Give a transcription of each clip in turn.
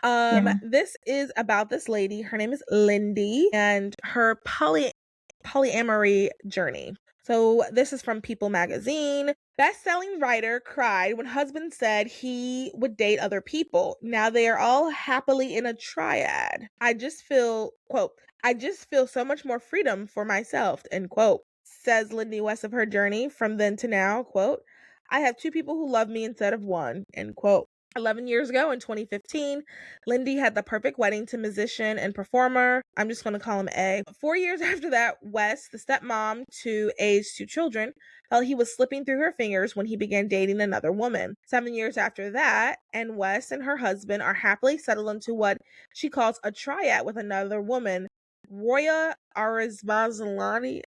Yeah. This is about this lady. Her name is Lindy and her polyamory journey. So this is from People magazine. Best-selling writer cried when husband said he would date other people. Now they are all happily in a triad. I just feel, quote, I just feel so much more freedom for myself, end quote. Says Lindy West of her journey from then to now, quote, I have two people who love me instead of one, end quote. 11 years ago in 2015, Lindy had the perfect wedding to musician and performer. I'm just going to call him A. 4 years after that, West, the stepmom to A's two children, felt he was slipping through her fingers when he began dating another woman. 7 years after that, and West and her husband are happily settled into what she calls a triad with another woman, Roya Arizmazalani.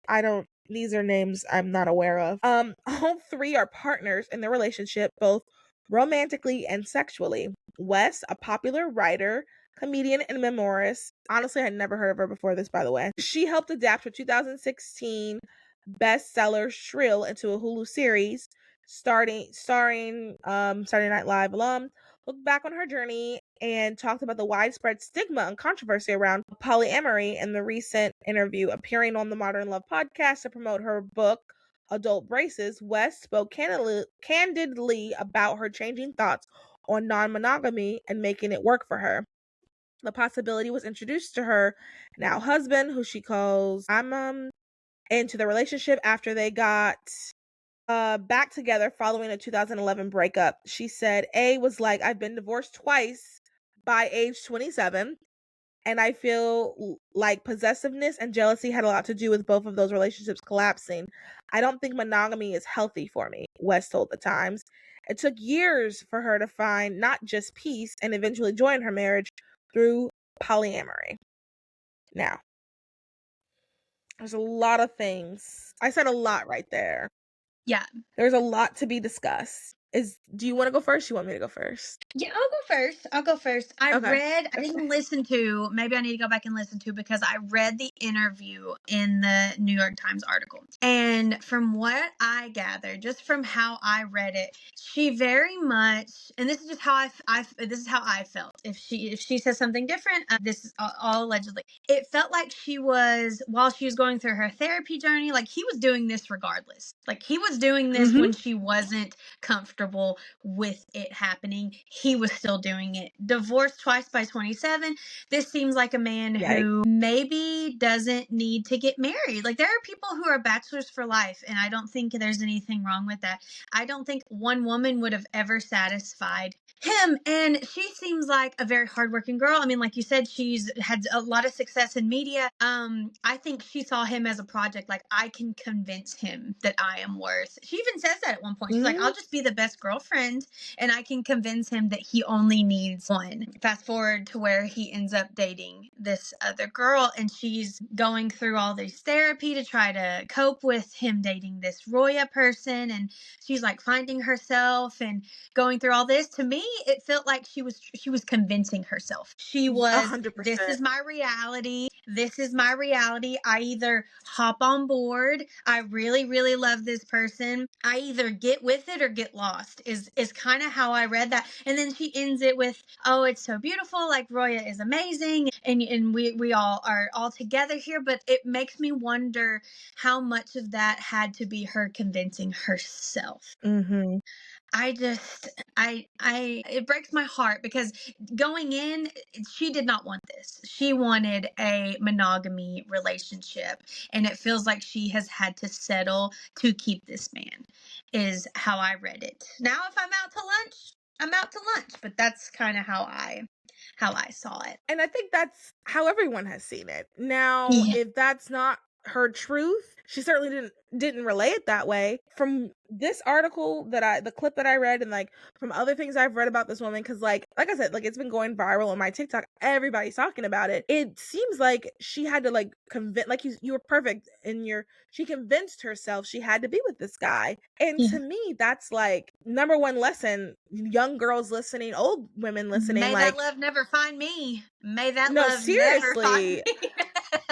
These are names I'm not aware of. All three are partners in their relationship, both romantically and sexually. West, a popular writer, comedian, and memoirist. Honestly, I had never heard of her before this, by the way. She helped adapt her 2016 bestseller Shrill into a Hulu series, starring Saturday Night Live alum. Looked back on her journey and talked about the widespread stigma and controversy around polyamory in the recent interview appearing on the Modern Love podcast to promote her book, Adult Braces. West spoke candidly about her changing thoughts on non-monogamy and making it work for her. The possibility was introduced to her now husband, who she calls into the relationship after they got back together following a 2011 breakup. She said, A was like, I've been divorced twice by age 27. And I feel like possessiveness and jealousy had a lot to do with both of those relationships collapsing. I don't think monogamy is healthy for me, West told The Times. It took years for her to find not just peace and eventually join her marriage through polyamory. Now, there's a lot of things. I said a lot right there. Yeah. There's a lot to be discussed. Do you want to go first? You want me to go first? Yeah, I'll go first. I Okay. didn't listen to, maybe I need to go back and listen to, because I read the interview in the New York Times article. And from what I gathered, just from how I read it, she very much, and this is just how this is how I felt. If she says something different, this is all allegedly. It felt like she was, while she was going through her therapy journey, like he was doing this regardless. Like he was doing this when she wasn't comfortable with it happening. He was still doing it. Divorced twice by 27. This seems like a man who maybe doesn't need to get married. Like there are people who are bachelors for life, and I don't think there's anything wrong with that. I don't think one woman would have ever satisfied him. And she seems like a very hardworking girl. I mean, like you said, she's had a lot of success in media. I think she saw him as a project. Like, I can convince him that I am worth. She even says that at one point. She's like, I'll just be the best girlfriend, and I can convince him that he only needs one. Fast forward to where he ends up dating this other girl, and she's going through all this therapy to try to cope with him dating this Roya person, and she's like finding herself and going through all this. To me, it felt like she was convincing herself. She was 100%. This is my reality. This is my reality. I either hop on board. I really, really love this person. I either get with it or get lost is kind of how I read that. And then she ends it with, oh, it's so beautiful. Like Roya is amazing. And we all are all together here. But it makes me wonder how much of that had to be her convincing herself. Mm-hmm. It breaks my heart, because going in, she did not want this. She wanted a monogamy relationship, and it feels like she has had to settle to keep this man, is how I read it. Now, if I'm out to lunch, I'm out to lunch, but that's kind of how I saw it. And I think that's how everyone has seen it. Now, Yeah. if that's not her truth, she certainly didn't relay it that way. From this article the clip that I read, and like from other things I've read about this woman, because like I said, like it's been going viral on my TikTok. Everybody's talking about it. It seems like she had to like convince, like you were perfect in she convinced herself she had to be with this guy. And to me, that's like number one lesson. Young girls listening, old women listening, May like, that love never find me. May that no, love never find seriously.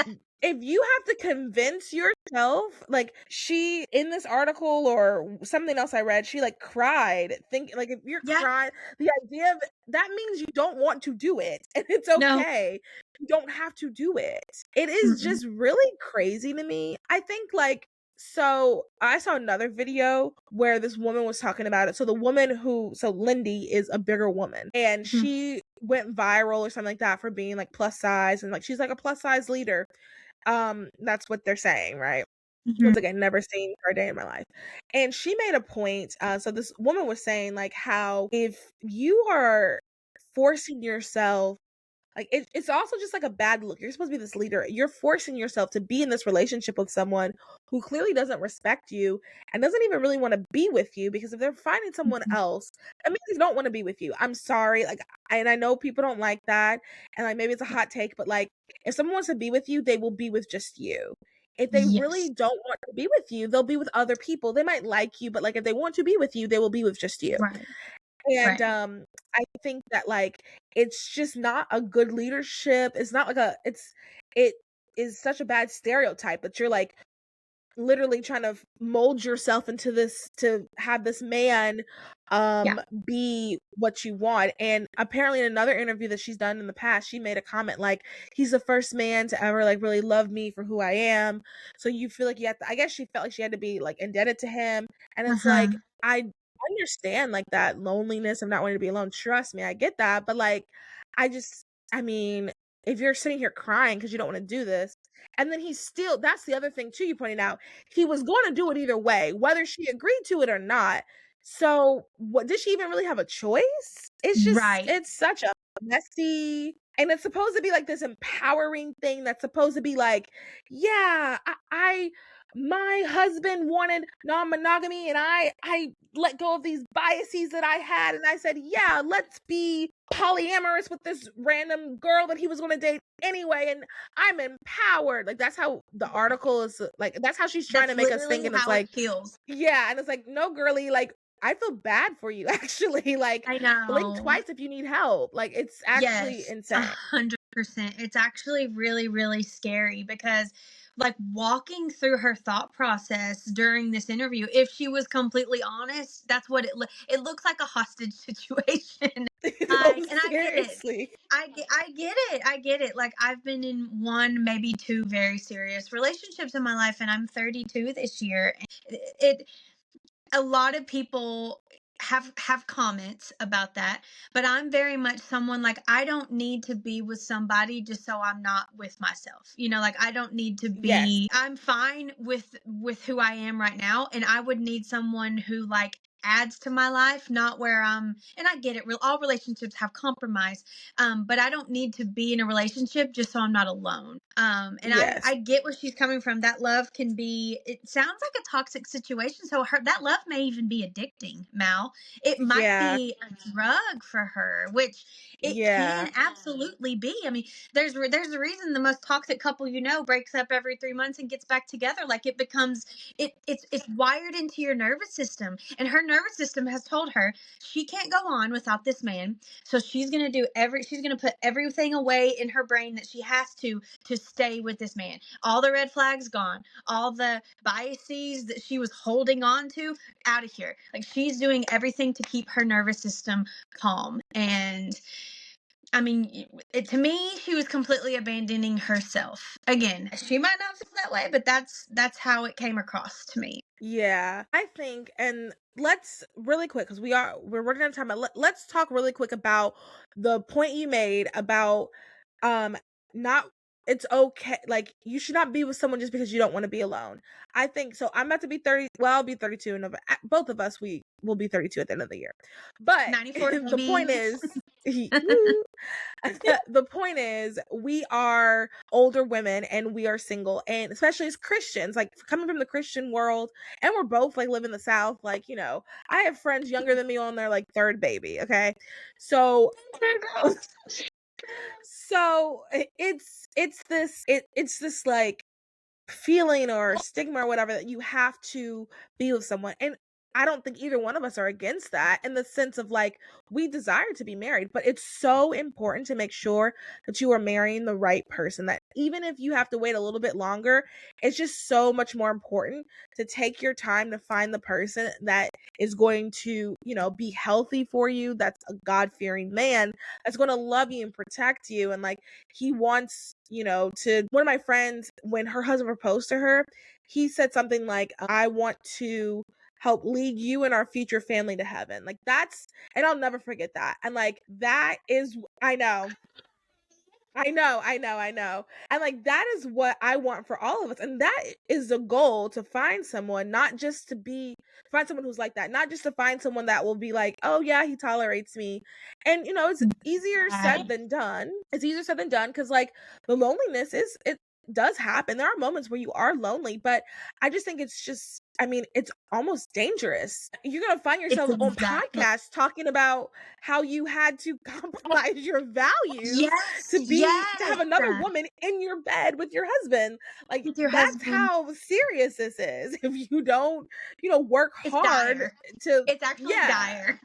me. if you have to convince yourself, like she in this article or something else I read, she like cried. Think like if you're Yeah. crying, the idea of that means you don't want to do it, and it's No. okay. You don't have to do it. It is Mm-mm. just really crazy to me. I think like so I saw another video where this woman was talking about it. So the woman so Lindy is a bigger woman and Mhm. she went viral or something like that for being like plus size and like she's like a plus size leader. That's what they're saying, right? Mhm. Once again, never seen her a day in my life. And she made a point. So this woman was saying like how if you are forcing yourself like it's also just like a bad look. You're supposed to be this leader. You're forcing yourself to be in this relationship with someone who clearly doesn't respect you and doesn't even really want to be with you because if they're finding someone Mhm. else, that means they don't want to be with you. I'm sorry. Like and I know people don't like that and like maybe it's a hot take, but like if someone wants to be with you, they will be with just you. If they really Yes. don't want to be with you, they'll be with other people. They might like you, but like if they want to be with you, they will be with just you. Right. And Right. I think that like it's just not a good leadership. It's not like it is such a bad stereotype that you're like literally trying to mold yourself into this to have this man Yeah. be what you want. And apparently in another interview that she's done in the past, she made a comment like he's the first man to ever like really love me for who I am. So you feel like you have to, I guess she felt like she had to be like indebted to him. And it's Uh-huh. like I understand like that loneliness of not wanting to be alone. Trust me, I get that. But like I mean, if you're sitting here crying because you don't want to do this, and then he's still, that's the other thing too, you pointed out. He was going to do it either way, whether she agreed to it or not. So, what did she even really have a choice? Right. It's such a messy, and it's supposed to be like this empowering thing that's supposed to be like, yeah, my husband wanted non-monogamy and I let go of these biases that I had and I said, yeah, let's be polyamorous with this random girl that he was going to date anyway and I'm empowered. Like that's how the article is like that's how she's trying That's to make us think literally and it's how it like feels. yeah, and it's like no girly, like I feel bad for you actually. Like I blink know. twice if you need help. Like it's actually Yes, insane. 100%. It's actually really, really scary because, like, walking through her thought process during this interview, if she was completely honest, that's what it looks like a hostage situation. No, Like, and I get it. seriously. I get it. I get it. Like, I've been in one, maybe two very serious relationships in my life, and I'm 32 this year. It a lot of people have comments about that, but I'm very much someone like I don't need to be with somebody just so I'm not with myself. Like I don't need to Yes. be, I'm fine with who I am right now, and I would need someone who like adds to my life, not where I'm, and I get it, all relationships have compromise, but I don't need to be in a relationship just so I'm not alone. And Yes. I get where she's coming from. That love can be, it sounds like a toxic situation. So that love may even be addicting, Mal. It might Yeah. be a drug for her, which it Yeah. can absolutely be. I mean, there's a reason the most toxic couple breaks up every 3 months and gets back together. Like it becomes, it's wired into your nervous system, and her nervous system has told her she can't go on without this man. So she's gonna put everything away in her brain that she has to stay with this man. All the red flags gone, all the biases that she was holding on to out of here. Like she's doing everything to keep her nervous system calm. And I mean, to me, she was completely abandoning herself. Again, she might not feel that way, but that's how it came across to me. Yeah. I think, and let's really quick, because we're running out of time, but let's talk really quick about the point you made about not it's okay, like you should not be with someone just because you don't want to be alone. I think so. I'm about to be 30, well, I'll be 32 in November. Both of us we will be 32 at the end of the year. But 94 the point baby. is woo, the point is we are older women and we are single, and especially as Christians, like coming from the Christian world, and we're both like live in the South, like I have friends younger than me on their like third baby, okay? So it's this like feeling or stigma or whatever that you have to be with someone. And I don't think either one of us are against that, in the sense of like, we desire to be married, but it's so important to make sure that you are marrying the right person, that even if you have to wait a little bit longer, it's just so much more important to take your time to find the person that is going to, you know, be healthy for you, that's a God-fearing man, that's going to love you and protect you. And like, he wants, you know, to, one of my friends, when her husband proposed to her, he said something like, I want to help lead you and our future family to heaven. Like, that's, and I'll never forget that. And like, that is, I know. I know. And like, that is what I want for all of us. And that is the goal, to find someone, not just to be, find someone who's like that, not just to find someone that will be like, oh yeah, he tolerates me. And you know, it's easier said than done. It's easier said than done, because like, the loneliness is, it does happen. There are moments where you are lonely, but I just think it's just, I mean, it's almost dangerous. You're going to find It's yourself on exactly. podcasts talking about how you had to compromise your values Yes, to have another woman in your bed with your husband. Like, with your that's husband. how serious this is. If you don't, you know, work It's hard dire. to, It's actually yeah, dire.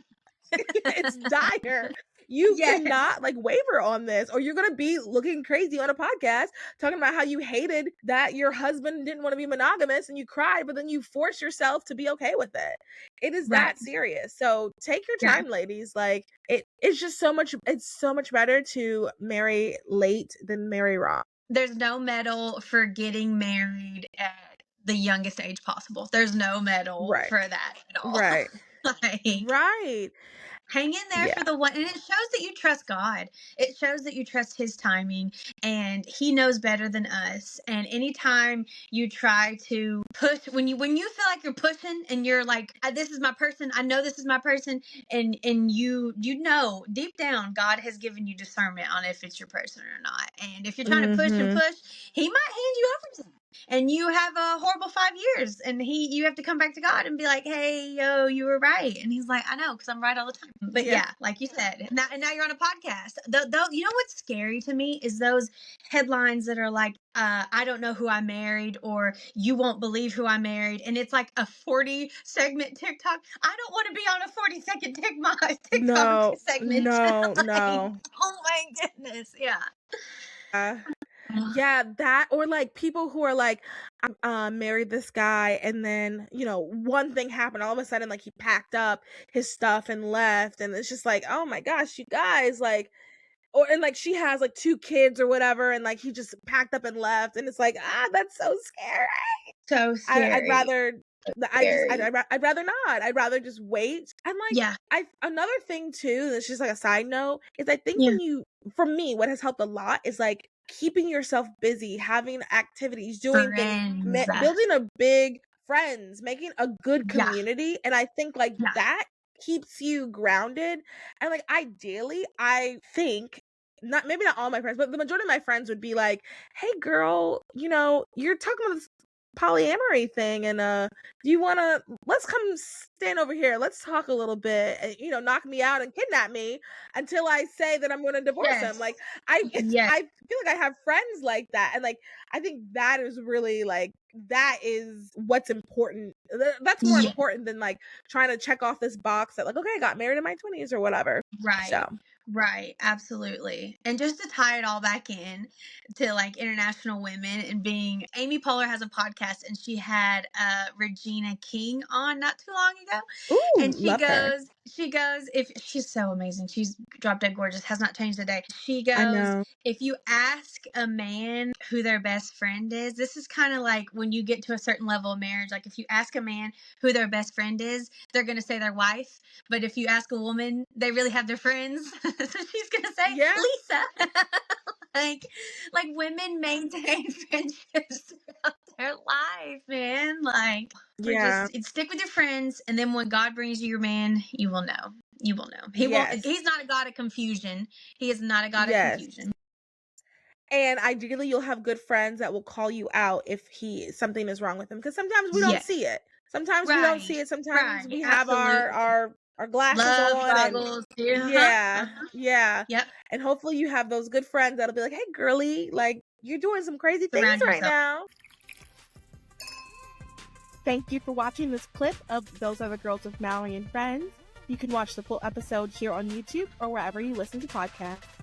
it's dire. You Yes. cannot like waver on this, or you're gonna be looking crazy on a podcast talking about how you hated that your husband didn't want to be monogamous and you cried, but then you force yourself to be okay with it. It is Right. that serious. So take your Yeah. time, ladies. Like, it's just so much, it's so much better to marry late than marry wrong. There's no medal for getting married at the youngest age possible. There's no medal Right. for that at all. Right. Like, Right. hang in there Yeah. for the one, and it shows that you trust God. It shows that you trust his timing, and he knows better than us. And anytime you try to push, when you feel like you're pushing and you're like, this is my person, I know this is my person, and you know deep down God has given you discernment on if it's your person or not. And if you're trying to push and Mm-hmm. push, he might hand you over to him, and you have a horrible 5 years, and you have to come back to God and be like, hey, yo, you were right. And he's like, I know, because I'm right all the time. But Yeah. yeah, like you said, now you're on a podcast. Though, you know what's scary to me is those headlines that are like, I don't know who I married, or you won't believe who I married, and it's like a 40-segment TikTok. I don't want to be on a 40-second TikTok No, segment. no, Like, no. oh my goodness, yeah. Uh, yeah, that, or like people who are like, married this guy, and then, you know, one thing happened, all of a sudden like he packed up his stuff and left, and it's just like, oh my gosh, you guys, like, or, and like she has like 2 kids or whatever, and like he just packed up and left, and it's like, that's so scary. So I'd scary. rather, Scary. I'd rather not. I'd rather just wait. And like, Yeah. another thing too, that's just like a side note, is I think Yeah. when you, for me, what has helped a lot is like keeping yourself busy, having activities, doing things, Friends. building a big friends, making a good Yeah. community. And I think like Yeah. that keeps you grounded. And like, ideally, I think, not, maybe not all my friends, but the majority of my friends would be like, hey girl, you know, you're talking about this polyamory thing, and do you want to, let's come stand over here, let's talk a little bit, and you know, knock me out and kidnap me until I say that I'm going to divorce him. Yes. Like, Yes. I feel like I have friends like that, and like, I think that is really like, that is what's important. That's more Yeah. important than like trying to check off this box that like, okay, I got married in my 20s or whatever. Right. So Right. Absolutely. And just to tie it all back in to like international women and being, Amy Poehler has a podcast, and she had Regina King on not too long ago. ooh, And love her. she goes, if she's so amazing, she's drop dead gorgeous, has not changed a day. She I goes, know. if you ask a man who their best friend is, this is kind of like when you get to a certain level of marriage. Like, if you ask a man who their best friend is, they're going to say their wife. But if you ask a woman, they really have their friends. So she's going to say Yeah. Lisa. like women maintain friendships throughout their life, man. Like, we're Yeah. just, stick with your friends, and then when God brings you your man, you will know. You will know. He won't. Yes. He's not a God of confusion. He is not a God of Yes. confusion. And ideally, you'll have good friends that will call you out if something is wrong with him. Because sometimes we don't Yes. see it. Sometimes we don't Right. see it. Sometimes Right. we have Absolutely. our glasses Love on, and goggles. Yeah. yeah, yeah. Yep. And hopefully, you have those good friends that'll be like, "Hey, girly, like you're doing some crazy things Surround right yourself. now." Thank you for watching this clip of Those Are the Girls with Mallory and Friends. You can watch the full episode here on YouTube or wherever you listen to podcasts.